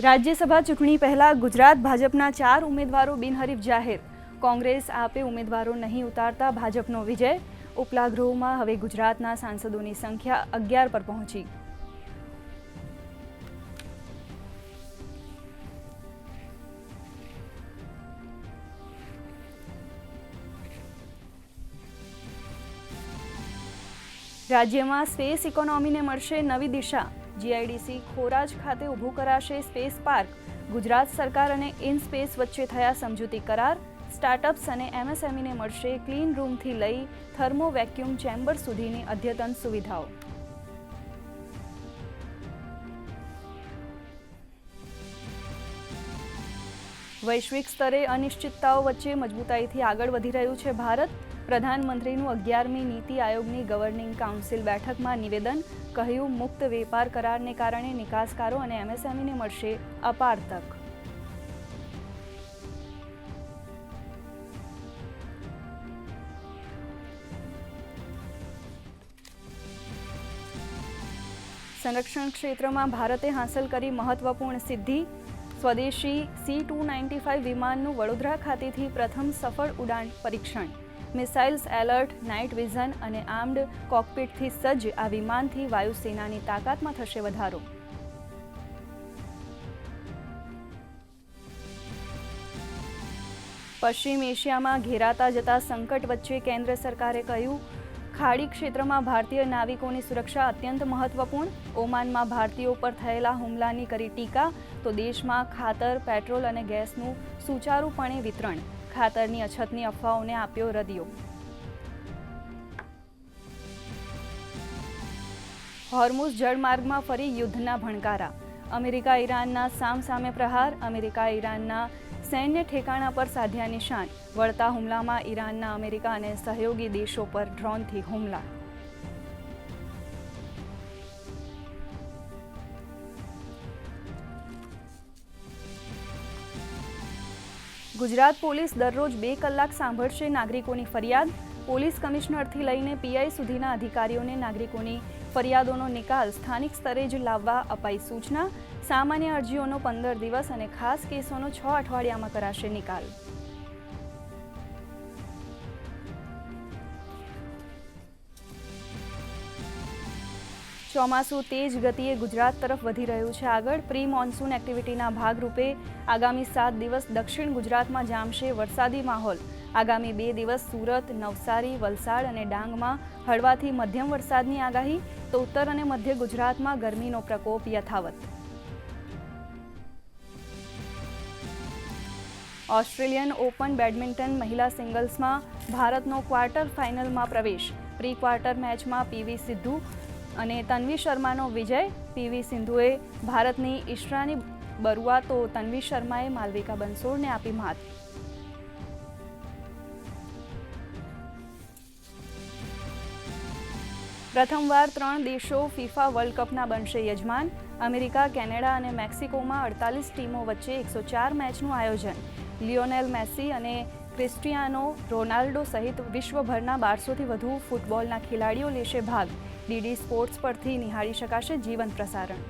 રાજ્યસભા ચૂંટણી પહેલા ગુજરાત ભાજપના 4 ઉમેદવારો બિનહરીફ જાહેર. કોંગ્રેસ આપે ઉમેદવારો નહીં ઉતારતા ભાજપનો વિજય. ઉપલા ગૃહમાં હવે ગુજરાતના સાંસદોની સંખ્યા 11 પર પહોંચી. રાજ્યમાં સ્પેસ ઇકોનોમીને મળશે નવી દિશા. જીઆઈડીસી ખોરાજ ખાતે ઊભું કરાશે સ્પેસ પાર્ક. ગુજરાત સરકાર અને ઇનસ્પેસ વચ્ચે થયા સમજૂતી કરાર. સ્ટાર્ટઅપ્સ અને એમએસએમઈને મળશે ક્લીન રૂમથી લઈ થર્મો વેક્યુમ ચેમ્બર સુધીની અદ્યતન સુવિધાઓ. વૈશ્વિક સ્તરે અનિશ્ચિતતાઓ વચ્ચે મજબૂતાઈથી આગળ વધી રહ્યું છે ભારત. પ્રધાનમંત્રીનું 11મી નીતિ આયોગની ગવર્નિંગ કાઉન્સિલ બેઠકમાં નિવેદન. કહ્યું, મુક્ત વેપાર કરારને કારણે નિકાસકારો અને એમએસએમઈને મળશે અપાર તક. સંરક્ષણ ક્ષેત્રમાં ભારતે હાંસલ કરી મહત્વપૂર્ણ સિદ્ધિ. સ્વદેશી C-295 વિમાનનું વડોદરા ખાતેથી પ્રથમ સફળ ઉડાન પરીક્ષણ. મિસાઇલ્સ એલર્ટ, નાઇટ વિઝન અને આર્મ્ડ કોકપિટથી સજ્જ આ વિમાનથી વાયુસેનાની તાકાતમાં થશે વધારો. પશ્ચિમ એશિયામાં ઘેરાતા જતા સંકટ વચ્ચે કેન્દ્ર સરકારે કહ્યું, ખાડી ક્ષેત્રમાં ભારતીય નાવિકોની સુરક્ષા અત્યંત મહત્વપૂર્ણ. ઓમાનમાં ભારતીયો પર થયેલા હુમલાની કરી ટીકા. તો દેશમાં ખાતર, પેટ્રોલ અને ગેસનું સુચારુપણે વિતરણ. ખાતરની અછતની અફવાઓને આપ્યો રદિયો. હોર્મુઝ જળમાર્ગમાં ફરી યુદ્ધના ભણકારા. અમેરિકા ઈરાનના સામસામે પ્રહાર. અમેરિકા ઈરાનના સૈન્ય ઠેકાણા પર સાધ્યા નિશાન. વળતા હુમલામાં ઈરાનના અમેરિકા અને સહયોગી દેશો પર ડ્રોનથી હુમલા. ગુજરાત પોલીસ દરરોજ 2 કલાક સાંભળશે નાગરિકોની ફરિયાદ. પોલીસ કમિશનરથી લઈને પીઆઈ સુધીના અધિકારીઓને નાગરિકોની ફરિયાદોનો નિકાલ સ્થાનિક સ્તરે જ લાવવા અપાઈ સૂચના. સામાન્ય અરજીઓનો 15 દિવસ અને ખાસ કેસોનો 6 અઠવાડિયામાં કરાશે નિકાલ. ચોમાસું તેજ ગતિએ ગુજરાત તરફ વધી રહ્યું છે આગળ. પ્રી મોન્સૂન એક્ટિવિટીના ભાગરૂપે આગામી 7 દિવસ દક્ષિણ ગુજરાતમાં જામશે વરસાદી માહોલ. આગામી 2 દિવસ સુરત, નવસારી, વલસાડ અને ડાંગમાં હળવાથી મધ્યમ વરસાદની આગાહી. તો ઉત્તર અને મધ્ય ગુજરાતમાં ગરમીનો પ્રકોપ યથાવત. ઓસ્ટ્રેલિયન ઓપન બેડમિન્ટન મહિલા સિંગલ્સમાં ભારતનો ક્વાર્ટર ફાઇનલમાં પ્રવેશ. પ્રી ક્વાર્ટર મેચમાં પીવી સિંધુ અને તન્વી શર્માનો વિજય. પીવી સિંધુએ ભારતની ઈશરાની બરુઆ તો તન્વી શર્માએ માલવિકા બંસોડને આપી માત. પ્રથમવાર 3 દેશો ફિફા વર્લ્ડ કપના બનશે યજમાન. અમેરિકા, કેનેડા અને મેક્સિકોમાં 48 ટીમો વચ્ચે 104 મેચનું આયોજન. લિયોનેલ મેસી અને ક્રિસ્ટિયાનો રોનાલ્ડો સહિત વિશ્વભરના 1200થી વધુ ફૂટબોલના ખેલાડીઓ લેશે ભાગ. ડીડી સ્પોર્ટ્સ પરથી નિહાળી શકાશે જીવંત પ્રસારણ.